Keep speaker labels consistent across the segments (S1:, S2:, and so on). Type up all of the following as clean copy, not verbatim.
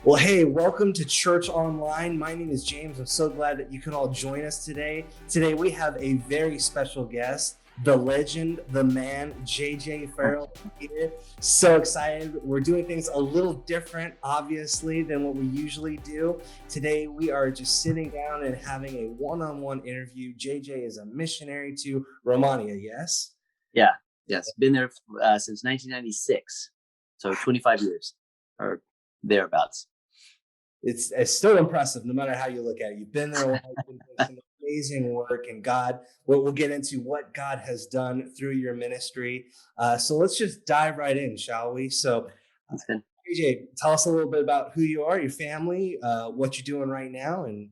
S1: Well, hey, welcome to Church Online. My name is James. I'm so glad that you can all join us today. Today, we have a very special guest, the legend, the man, JJ Ferrell here. So excited. We're doing things a little different, obviously, than what we usually do. Today, we are just sitting down and having a one-on-one interview. JJ is a missionary to Romania, yes?
S2: Yeah, yes, been there since 1996, so 25 years or thereabouts.
S1: It's still impressive no matter how you look at it. You've been there a while, you've been doing some amazing work, and God, we'll get into what God has done through your ministry. So let's just dive right in, shall we? So,
S2: It's been
S1: AJ, tell us a little bit about who you are, your family, what you're doing right now, and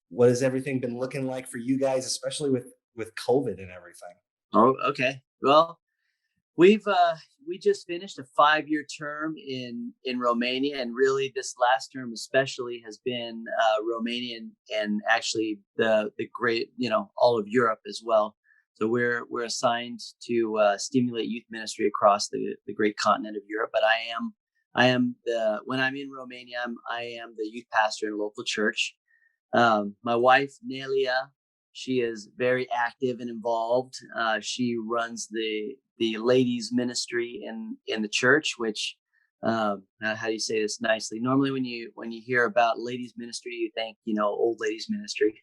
S1: what has everything been looking like for you guys, especially with COVID and everything.
S2: oh, okay. Well, we just finished a 5-year term in Romania, and really this last term especially has been Romanian and actually the great all of Europe as well. So we're assigned to stimulate youth ministry across the great continent of Europe. But I am the when I'm in Romania, I am the youth pastor in a local church. My wife, Nelia, she is very active and involved. She runs the ladies ministry in the church, which how do you say this nicely? Normally, when you hear about ladies ministry, you think old ladies ministry.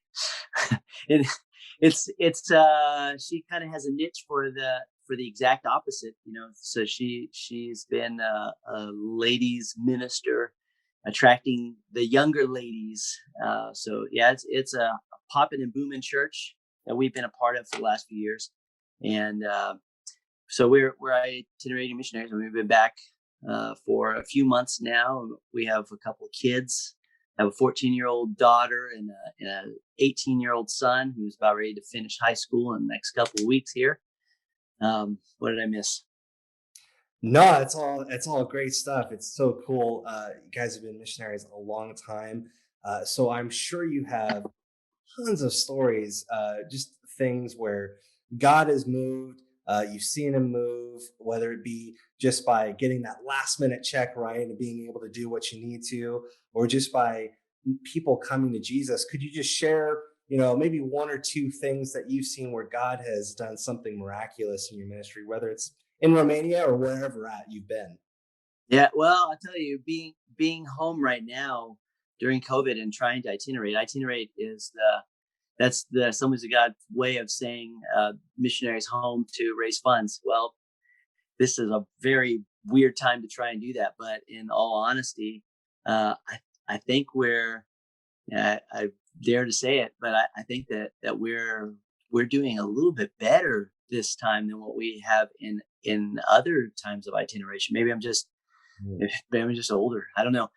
S2: and it's she kind of has a niche for the exact opposite. So she's been a ladies minister attracting the younger ladies. So yeah, it's a popping and booming church that we've been a part of for the last few years, and so we're itinerating missionaries, and we've been back for a few months now. We have a couple of kids. I have a 14-year-old daughter and an 18-year-old son who's about ready to finish high school in the next couple of weeks here. What did I miss?
S1: No, it's all great stuff. It's so cool. You guys have been missionaries a long time, so I'm sure you have tons of stories, just things where God has moved. You've seen him move, whether it be just by getting that last minute check right and being able to do what you need to, or just by people coming to Jesus. Could you just share, maybe one or two things that you've seen where God has done something miraculous in your ministry, whether it's in Romania or wherever at you've been?
S2: Yeah, well, I tell you, being home right now during COVID and trying to itinerate is that's the Assemblies of God way of saying missionaries home to raise funds. Well, this is a very weird time to try and do that, but in all honesty, I think I dare to say it, but I think that we're doing a little bit better this time than what we have in other times of itineration.
S1: Mm.
S2: Maybe I'm just older. I don't know.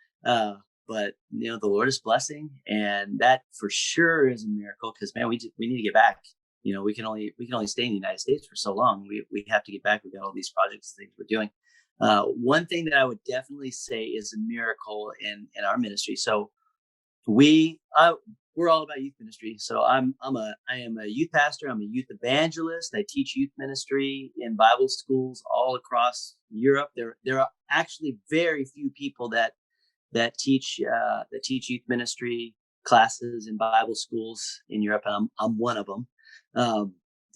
S2: But the Lord is blessing, and that for sure is a miracle. Because man, we need to get back. We can only stay in the United States for so long. We have to get back. We've got all these projects and things we're doing. One thing that I would definitely say is a miracle in our ministry. So we we're all about youth ministry. So I am a youth pastor. I'm a youth evangelist. I teach youth ministry in Bible schools all across Europe. There are actually very few people that teach youth ministry classes in Bible schools in Europe. And I'm one of them.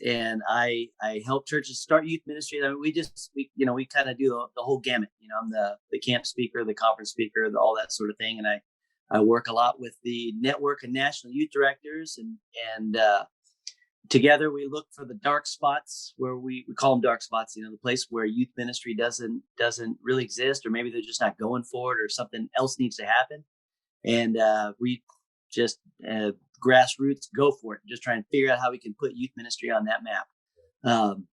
S2: And I help churches start youth ministry. I mean, we kind of do the whole gamut. I'm the camp speaker, the conference speaker, all that sort of thing. And I work a lot with the network and national youth directors, and together we look for the dark spots where we call them dark spots. The place where youth ministry doesn't really exist, or maybe they're just not going for it, or something else needs to happen. And we just grassroots go for it, just try and figure out how we can put youth ministry on that map. Um,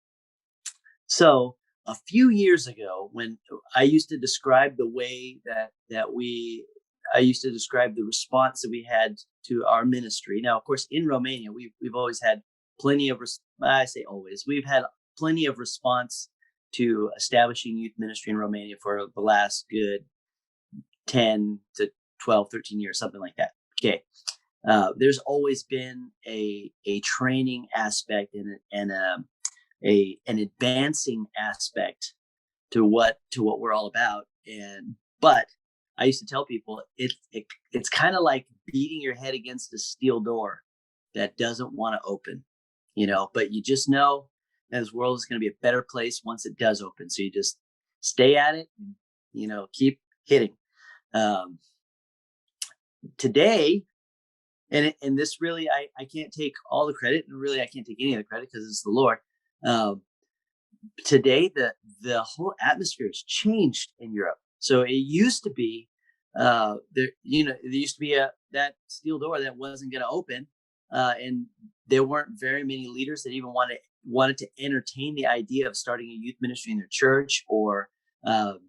S2: so a few years ago, when I used to describe the way I used to describe the response that we had to our ministry. Now, of course, in Romania, we've always had plenty of. I say always. We've had plenty of response to establishing youth ministry in Romania for the last good 10 to 12, 13 years, something like that. Okay. There's always been a training aspect and an advancing aspect to what we're all about. But I used to tell people it's kind of like beating your head against a steel door that doesn't want to open, but you just know that this world is going to be a better place once it does open. So you just stay at it and, keep hitting. Um, Today, and this really, I can't take all the credit, and really I can't take any of the credit because it's the Lord. Um, Today, the whole atmosphere has changed in Europe. So it used to be there used to be a that steel door that wasn't going to open, and there weren't very many leaders that even wanted to entertain the idea of starting a youth ministry in their church, or um,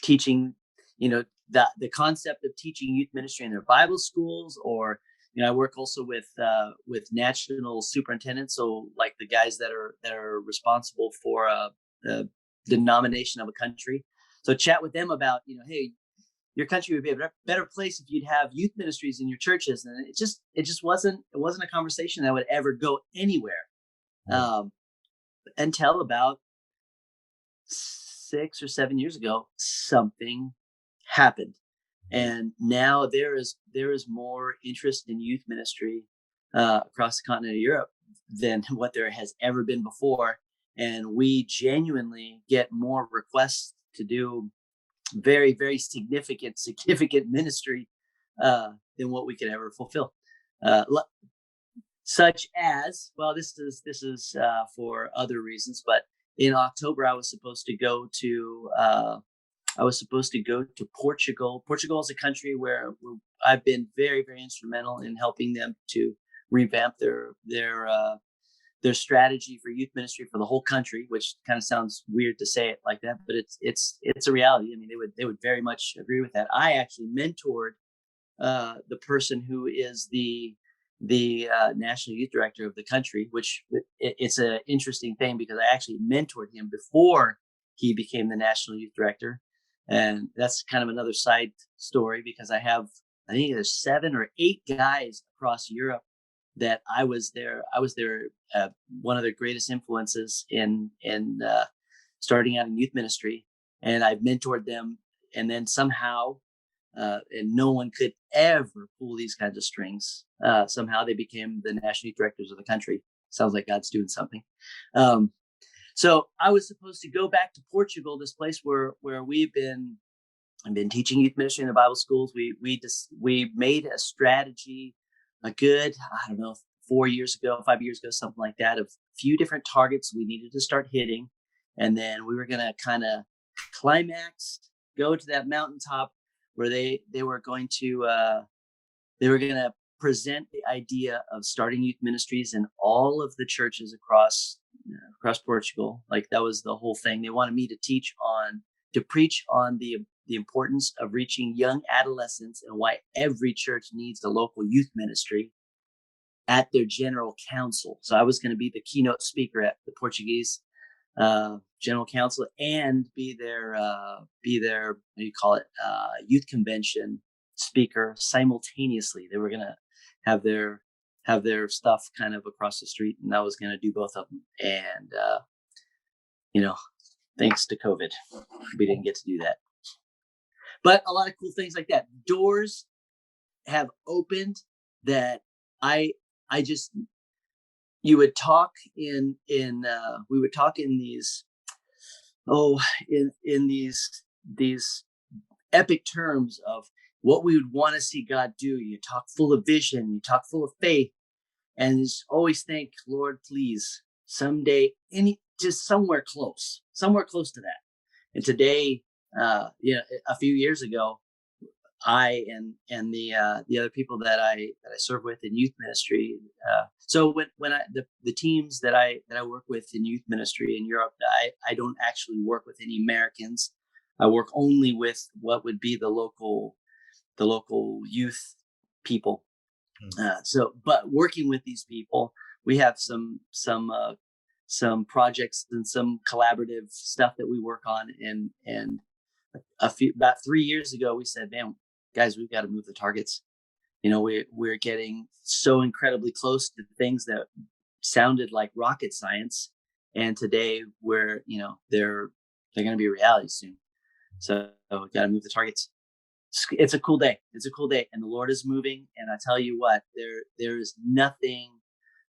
S2: teaching, the concept of teaching youth ministry in their Bible schools, or I work also with national superintendents, so like the guys that are responsible for the denomination of a country. So chat with them about, hey, your country would be a better place if you'd have youth ministries in your churches, and it wasn't a conversation that would ever go anywhere,
S1: Right.
S2: um, until about 6 or 7 years ago, something happened, and now there is more interest in youth ministry across the continent of Europe than what there has ever been before, and we genuinely get more requests to do very, very significant ministry than what we could ever fulfill. Uh, Such as, well, this is for other reasons, but in October I was supposed to go to Portugal. Portugal is a country where I've been very, very instrumental in helping them to revamp their strategy for youth ministry for the whole country, which kind of sounds weird to say it like that, but it's a reality. I mean, they would very much agree with that. I actually mentored the person who is the national youth director of the country, which it's an interesting thing because I actually mentored him before he became the national youth director, and that's kind of another side story because I think there's 7 or 8 guys across Europe that I was their one of their greatest influences in starting out in youth ministry, and I've mentored them, and then somehow and no one could ever pull these kinds of strings. Somehow they became the national youth directors of the country. Sounds like God's doing something. Um, so I was supposed to go back to Portugal, this place where I've been teaching youth ministry in the Bible schools. We made a strategy, a good, I don't know, 4 years ago, 5 years ago, something like that, of a few different targets we needed to start hitting, and then we were gonna kind of climax, go to that mountaintop where they were going to present the idea of starting youth ministries in all of the churches across Portugal. Like that was the whole thing. They wanted me to preach on the importance of reaching young adolescents and why every church needs a local youth ministry at their general council. So I was going to be the keynote speaker at the Portuguese general council and be their what do you call it, youth convention speaker simultaneously. They were gonna have their stuff kind of across the street, and I was gonna do both of them. And you know, thanks to COVID, we didn't get to do that. But a lot of cool things like that. Doors have opened that I I just you would talk in we would talk in these oh in these epic terms of what we would want to see God do. You talk full of vision, you talk full of faith, and just always think, Lord, please, someday, just somewhere close to that. And today, a few years ago, I and the other people that I serve with in youth ministry. So when the teams that I work with in youth ministry in Europe, I don't actually work with any Americans. I work only with what would be the local youth people.
S1: Mm.
S2: But working with these people, we have some projects and some collaborative stuff that we work on, and about 3 years ago, we said, "Man, guys, we've got to move the targets." We're getting so incredibly close to things that sounded like rocket science, and today they're going to be a reality soon. So we got to move the targets. It's a cool day. It's a cool day, and the Lord is moving. And I tell you what, there is nothing.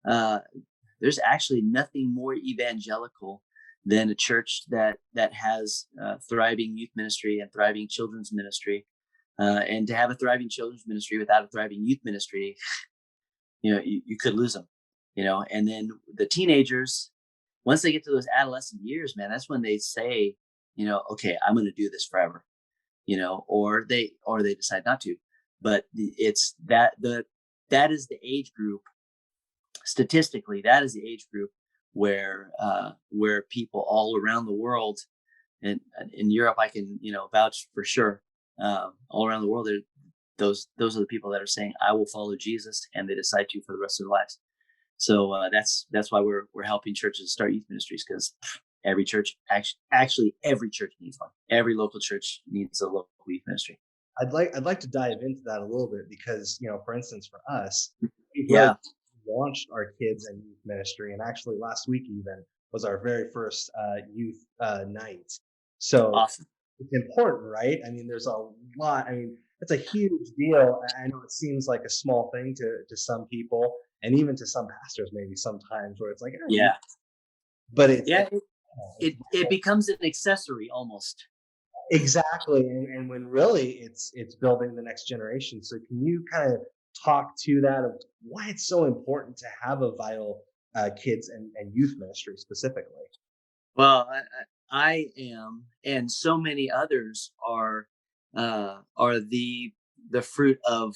S2: Uh, there's actually nothing more evangelical than a church that has thriving youth ministry and thriving children's ministry. And to have a thriving children's ministry without a thriving youth ministry, you could lose them. And then the teenagers, once they get to those adolescent years, man, that's when they say, okay, I'm going to do this forever. Or they decide not to. But it's that is the age group. Statistically, that is the age group where people all around the world, and in Europe, I can vouch for sure. All around the world, those are the people that are saying, "I will follow Jesus," and they decide to for the rest of their lives. So that's why we're helping churches start youth ministries, because every church actually every church needs one. Every local church needs a local youth ministry.
S1: I'd like to dive into that a little bit because, for instance, for us, we've really
S2: Yeah,
S1: launched our kids and youth ministry, and actually last week even was our very first youth night. So
S2: awesome.
S1: it's important, right? I mean, there's a lot. I mean, it's a huge deal. I know it seems like a small thing to some people, and even to some pastors, maybe sometimes, where it's like,
S2: Yeah,
S1: but it's
S2: yeah.
S1: it's
S2: It becomes an accessory almost.
S1: exactly, and when really it's building the next generation. So can you kind of talk to that of why it's so important to have a vital kids and youth ministry specifically?
S2: Well, I am, and so many others are the fruit of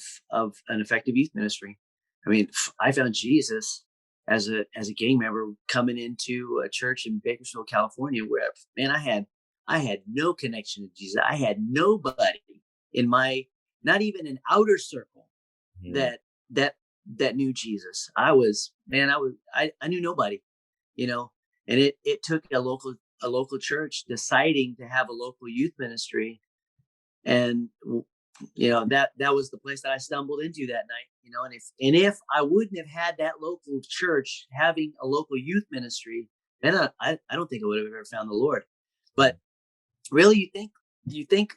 S2: an effective youth ministry. I mean, I found Jesus as a gang member coming into a church in Bakersfield, California, where, man, I had no connection to Jesus. I had nobody in my, not even an outer circle,
S1: Mhm.
S2: that that that knew Jesus. I knew nobody, you know, and it took a local church deciding to have a local youth ministry, and that was the place that I stumbled into that night. And if I wouldn't have had that local church having a local youth ministry, then I don't think I would have ever found the Lord. But really, you think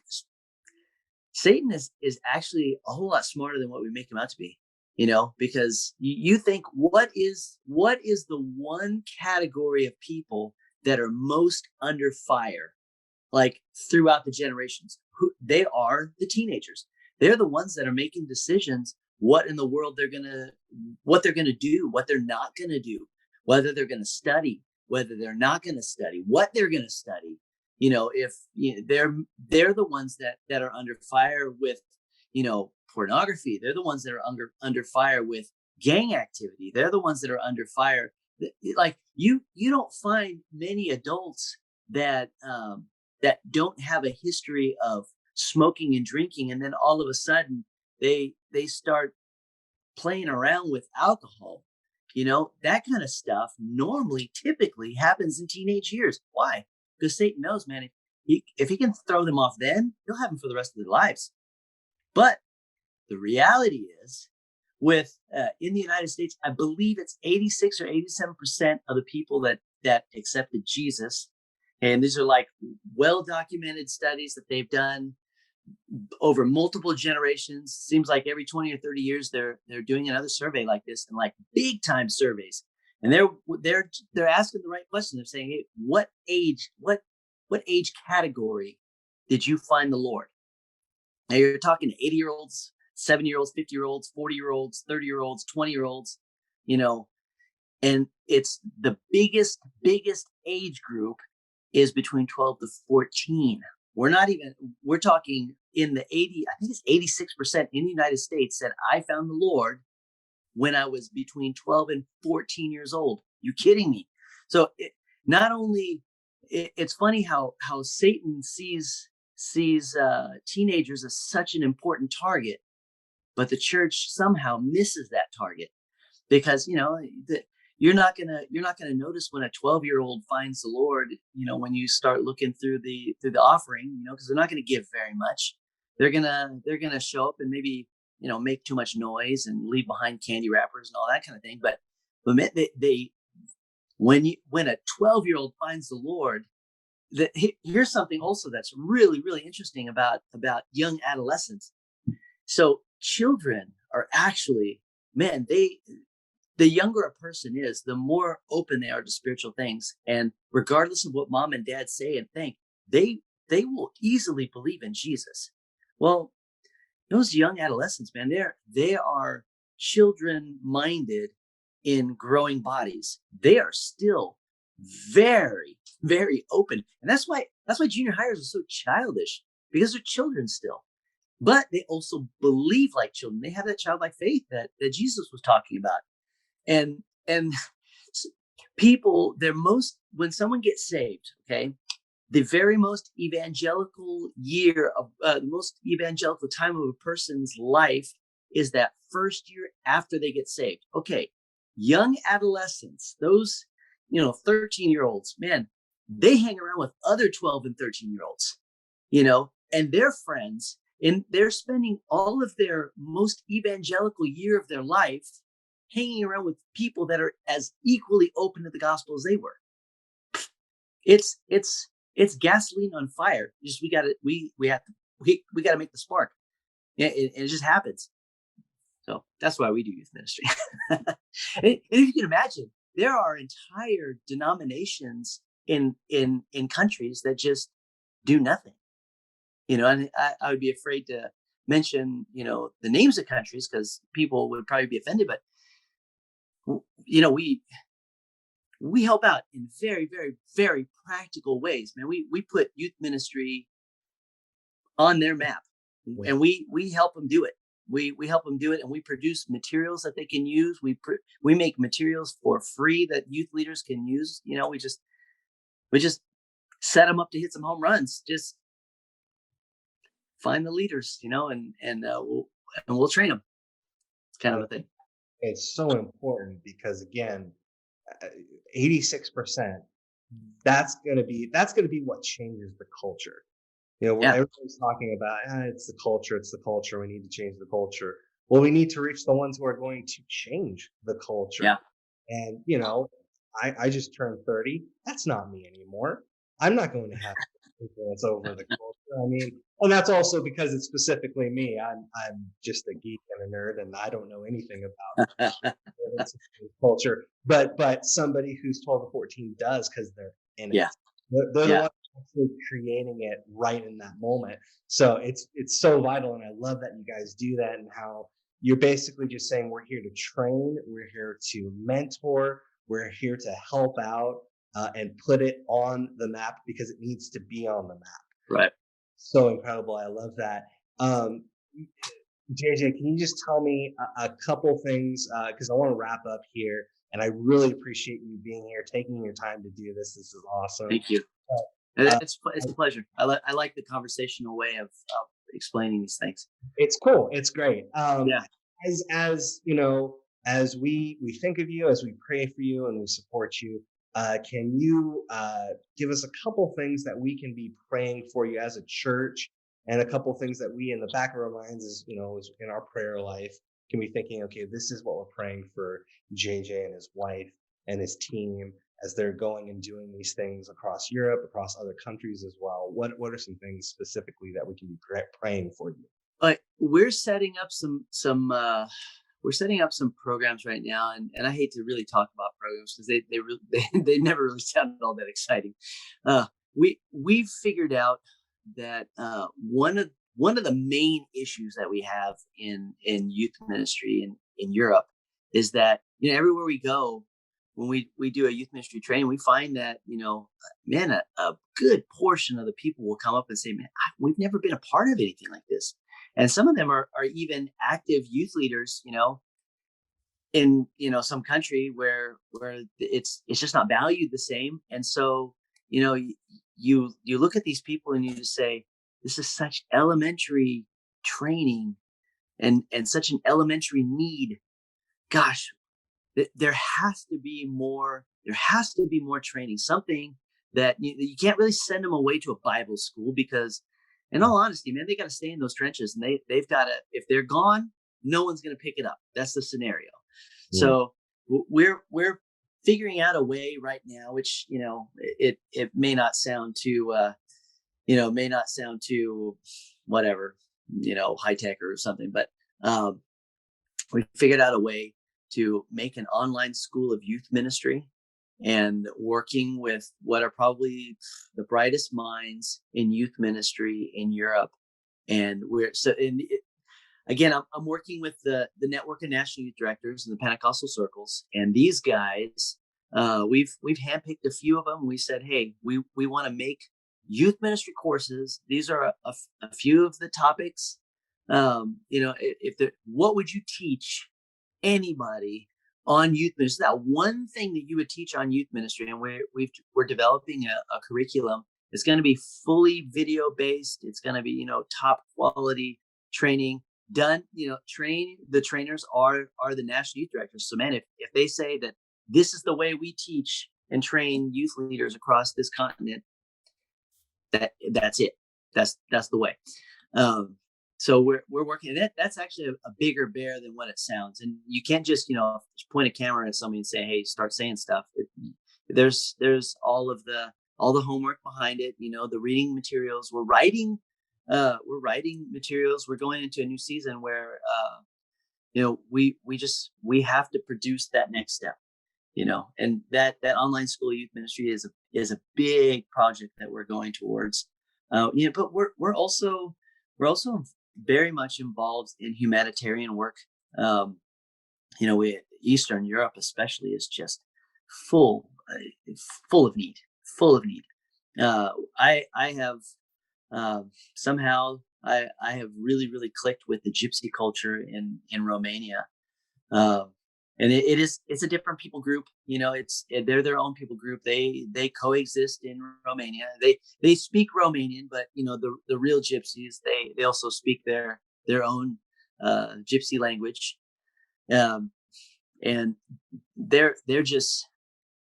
S2: Satan is actually a whole lot smarter than what we make him out to be, because you think, what is the one category of people that are most under fire, like, throughout the generations? Who they are? The teenagers. They're the ones that are making decisions what in the world they're gonna do, what they're not gonna do, whether they're gonna study, whether they're not gonna study, what they're gonna study. If they're the ones that are under fire with pornography. They're the ones that are under fire with gang activity. They're the ones that are under fire. Like, you don't find many adults that don't have a history of smoking and drinking, and then all of a sudden they start playing around with alcohol. That kind of stuff normally typically happens in teenage years. Why? Because Satan knows, man, if he can throw them off, then he'll have them for the rest of their lives. But the reality is, with in the United States, I believe it's 86 or 87% of the people that accepted Jesus, and these are like well documented studies that they've done over multiple generations. Seems like every 20 or 30 years they're doing another survey like this, and like big time surveys. And they're asking the right question. They're saying, hey, what age category did you find the Lord? Now you're talking 80-year-olds, 70-year-olds, 50-year-olds, 40-year-olds, 30-year-olds, 20-year-olds, you know, and it's the biggest age group is between 12 to 14. We're talking in the 80, I think it's 86% in the United States said, I found the Lord when I was between 12 and 14 years old. You kidding me? So not only it's funny how Satan sees teenagers as such an important target, but the church somehow misses that target, because you're not gonna notice when a 12-year-old finds the Lord. When you start looking through the offering, because they're not going to give very much. They're gonna show up and maybe make too much noise and leave behind candy wrappers and all that kind of thing. But when a 12-year-old finds the Lord, here's something also that's really, really interesting about young adolescents. So children are actually, man, the younger a person is, the more open they are to spiritual things. And regardless of what mom and dad say and think, they they will easily believe in Jesus. Well, those young adolescents, man, they are children minded in growing bodies. They are still very, very open. And that's why junior hires are so childish, because they're children still. But they also believe like children. They have that childlike faith that Jesus was talking about. And people, they're most, when someone gets saved, okay, the very most evangelical year of the most evangelical time of a person's life is that first year after they get saved. Okay, young adolescents, those 13-year-olds, man, they hang around with other 12 and 13-year-olds, and their friends, and they're spending all of their most evangelical year of their life hanging around with people that are as equally open to the gospel as they were. It's gasoline on fire. Just we got to make the spark. Yeah, it just happens. So that's why we do youth ministry. And if you can imagine, there are entire denominations in countries that just do nothing. And I would be afraid to mention the names of countries, because people would probably be offended. But we help out in very, very, very practical ways, man. We put youth ministry on their map, and we help them do it. We help them do it, and we produce materials that they can use. We make materials for free that youth leaders can use. We just set them up to hit some home runs. Just find the leaders, and we'll train them. It's kind of a thing.
S1: It's so important because again, 86%, that's gonna be what changes the culture.
S2: Yeah,
S1: Everybody's talking about, it's the culture. We need to change the culture. Well, we need to reach the ones who are going to change the culture.
S2: yeah,
S1: And I just turned 30. That's not me anymore. I'm not going to have influence over the culture. I mean, and that's also because it's specifically me. I'm just a geek and a nerd, and I don't know anything about culture. But somebody who's 12 to 14 does, because they're in it.
S2: yeah,
S1: They're the
S2: yeah.
S1: ones actually creating it right in that moment. So it's so vital, and I love that you guys do that, and how you're basically just saying we're here to train, we're here to mentor, we're here to help out, and put it on the map because it needs to be on the map.
S2: Right.
S1: So incredible. I love that. Um, JJ, can you just tell me a couple things? Because I want to wrap up here, and I really appreciate you being here, taking your time to do this. This is awesome.
S2: Thank you.
S1: Uh,
S2: It's a pleasure. I like the conversational way of explaining these things.
S1: it's cool. It's great.
S2: Yeah.
S1: As as we think of you, as we pray for you, and we support you, can you give us a couple things that we can be praying for you as a church, and a couple things that we, in the back of our minds, is in our prayer life, can be thinking, okay, this is what we're praying for JJ and his wife and his team as they're going and doing these things across Europe, across other countries as well. What are some things specifically that we can be praying for you?
S2: But we're setting up some programs right now, and I hate to really talk about programs because they never really sounded all that exciting. We've figured out that one of the main issues that we have in youth ministry in Europe is that everywhere we go, when we do a youth ministry training, we find that man, a good portion of the people will come up and say, man, we've never been a part of anything like this. And some of them are even active youth leaders, in some country where it's just not valued the same. And so you look at these people and you just say, this is such elementary training and such an elementary need. Gosh, there has to be more. There has to be more training. Something that you can't really send them away to a Bible school, because, in all honesty, man, they got to stay in those trenches, and they've got to. If they're gone, no one's going to pick it up. That's the scenario.
S1: Yeah.
S2: So we're figuring out a way right now, which it may not sound too may not sound too whatever, high tech or something, but um, we figured out a way to make an online school of youth ministry and working with what are probably the brightest minds in youth ministry in Europe. And we're so in again, I'm working with the network of national youth directors and the Pentecostal circles, and these guys, we've handpicked a few of them. We said, hey, we want to make youth ministry courses. These are a few of the topics. If the what would you teach anybody on youth ministry? That one thing that you would teach on youth ministry, and we're developing a curriculum. It's going to be fully video based. It's going to be top quality training done. The trainers are the national youth directors. So man, if they say that this is the way we teach and train youth leaders across this continent, that's it. That's the way. So we're working. That's actually a bigger bear than what it sounds. And you can't just point a camera at somebody and say, "Hey, start saying stuff." There's all the homework behind it. The reading materials. We're writing materials. We're going into a new season where we have to produce that next step. And that online school youth ministry is a big project that we're going towards. But we're also very much involved in humanitarian work. Eastern Europe especially is just full full of need, full of need. I have somehow I have really clicked with the gypsy culture in Romania. Um, and it's a different people group. They're their own people group. They coexist in Romania. They speak Romanian, but the real gypsies, they also speak their own gypsy language. Um, and they're just,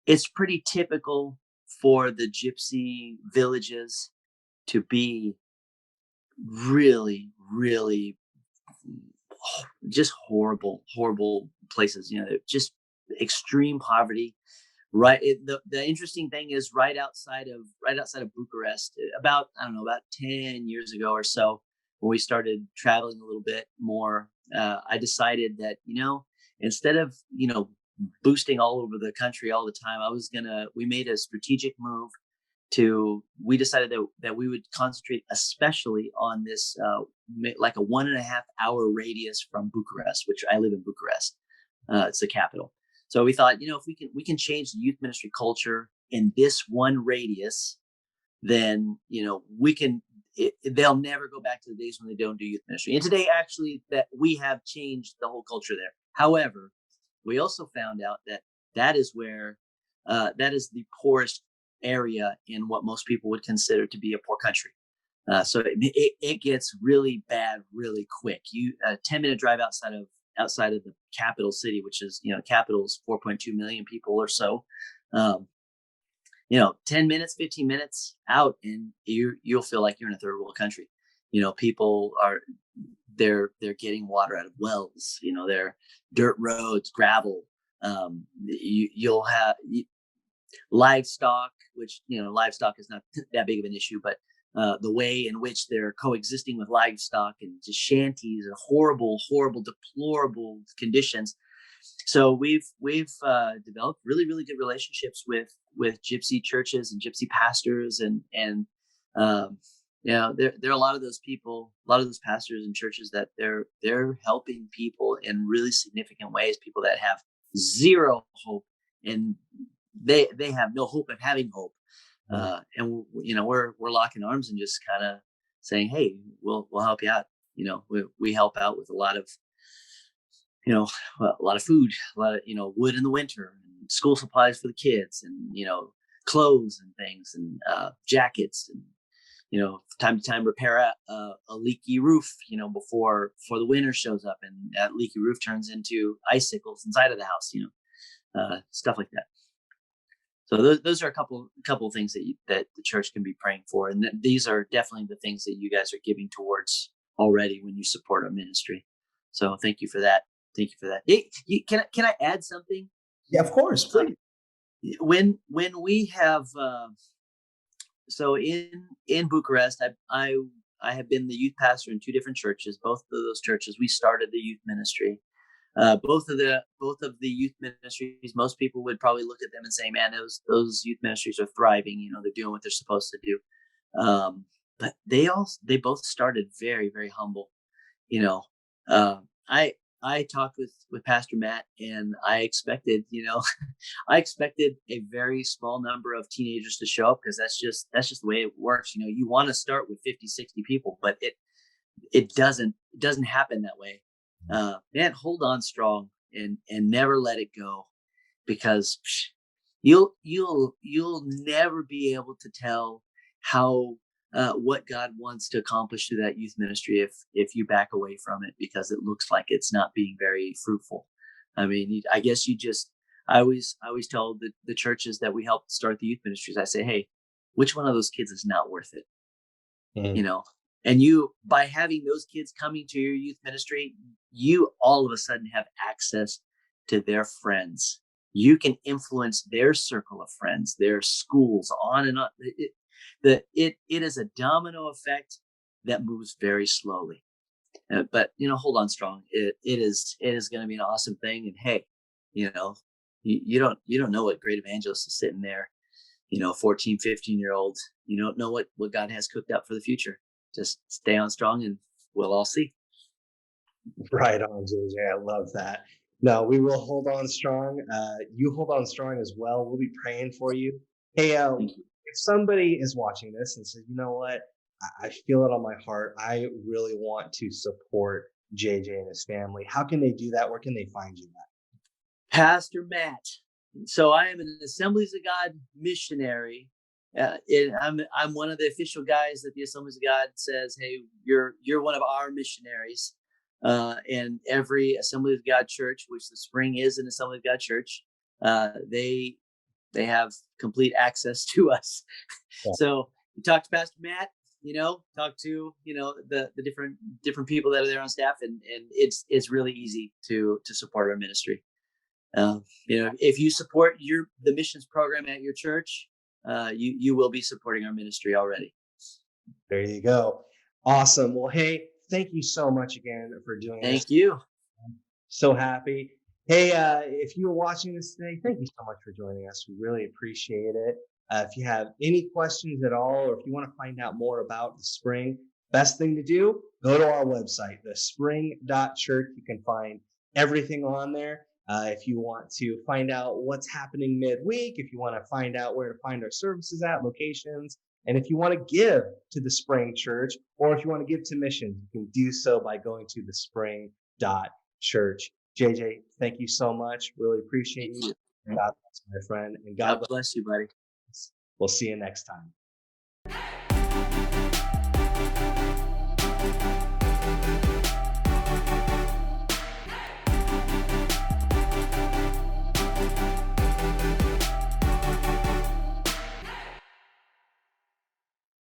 S2: it's pretty typical for the gypsy villages to be really just horrible places. Just extreme poverty. Right. The interesting thing is right outside of Bucharest, about I don't know, about 10 years ago or so, when we started traveling a little bit more, I decided that instead of boosting all over the country all the time, we made a strategic move we decided that we would concentrate especially on this like a 1.5 hour radius from Bucharest, which I live in Bucharest. It's the capital. So we thought, if we can change the youth ministry culture in this one radius, then they'll never go back to the days when they don't do youth ministry. And today, actually, that we have changed the whole culture there. However, we also found out that is where that is the poorest area in what most people would consider to be a poor country. So it gets really bad really quick. A 10-minute drive outside of the capital city, which is capital is 4.2 million people or so. 10 minutes, 15 minutes out, and you'll feel like you're in a third world country. People they're getting water out of wells. They're dirt roads, gravel. You'll have livestock, which livestock is not that big of an issue, but the way in which they're coexisting with livestock and just shanties and horrible, deplorable conditions. So we've developed really good relationships with gypsy churches and gypsy pastors, and there are a lot of those people, a lot of those pastors and churches that they're helping people in really significant ways. People that have zero hope, and they have no hope of having hope. And we're locking arms and just kind of saying, hey, we'll help you out. We help out with a lot of food, a lot of wood in the winter, and school supplies for the kids, and clothes and things, and jackets, and time to time repair a leaky roof before the winter shows up, and that leaky roof turns into icicles inside of the house, stuff like that. So those are a couple of things that the church can be praying for, and these are definitely the things that you guys are giving towards already when you support our ministry. So thank you for that. Thank you for that. Hey, can I add something?
S1: Yeah, of course, please.
S2: When we have so in Bucharest, I have been the youth pastor in two different churches. Both of those churches, we started the youth ministry. Both of the youth ministries, most people would probably look at them and say, "Man, those youth ministries are thriving. You know, they're doing what they're supposed to do." But they both started very, very humble. You know, I talked with Pastor Matt, and I expected, I expected a very small number of teenagers to show up, because that's just the way it works. You want to start with 50, 60 people, but it doesn't happen that way. Man, hold on strong, and never let it go, because you'll never be able to tell how what God wants to accomplish through that youth ministry if you back away from it, because it looks like it's not being very fruitful. I mean, I guess I always tell the churches that we help start the youth ministries, I say, hey, which one of those kids is not worth it? you
S1: Mm.
S2: know and you, by having those kids coming to your youth ministry, you all of a sudden have access to their friends. You can influence their circle of friends, their schools, on and on. It is a domino effect that moves very slowly. But hold on strong. It is going to be an awesome thing. And hey, you know you don't know what great evangelist is sitting there, 14, 15-year-old. You don't know what God has cooked up for the future. Just stay on strong, and we'll all see.
S1: Right on, JJ. I love that. No, we will hold on strong. You hold on strong as well. We'll be praying for you. Hey,
S2: Thank you.
S1: if somebody is watching this and says, you know what, I feel it on my heart. I really want to support JJ and his family. How can they do that? Where can they find you
S2: Pastor Matt. So I am an Assemblies of God missionary. I'm one of the official guys that the Assemblies of God says, hey, you're one of our missionaries. And every Assembly of God church, which the Spring is an Assembly of God church, they have complete access to us.
S1: at?
S2: So you talk to Pastor Matt, talk to the different people that are there on staff, and it's really easy to support our ministry. If you support the missions program at your church, you will be supporting our ministry already.
S1: There you go. Awesome. Well, hey, thank you so much again for doing this.
S2: Thank you.
S1: So happy. Hey, if you were watching this today, thank you so much for joining us. We really appreciate it. If you have any questions at all, or if you want to find out more about the Spring, best thing to do, go to our website, thespring.church. You can find everything on there. If you want to find out what's happening midweek, if you want to find out where to find our services at, locations, and if you want to give to the Spring Church, or if you want to give to missions, you can do so by going to thespring.church. JJ, thank you so much. Really appreciate
S2: Thank
S1: you.
S2: you.
S1: God bless, my friend. And God
S2: God
S1: bless.
S2: bless you, buddy.
S1: We'll see you next time.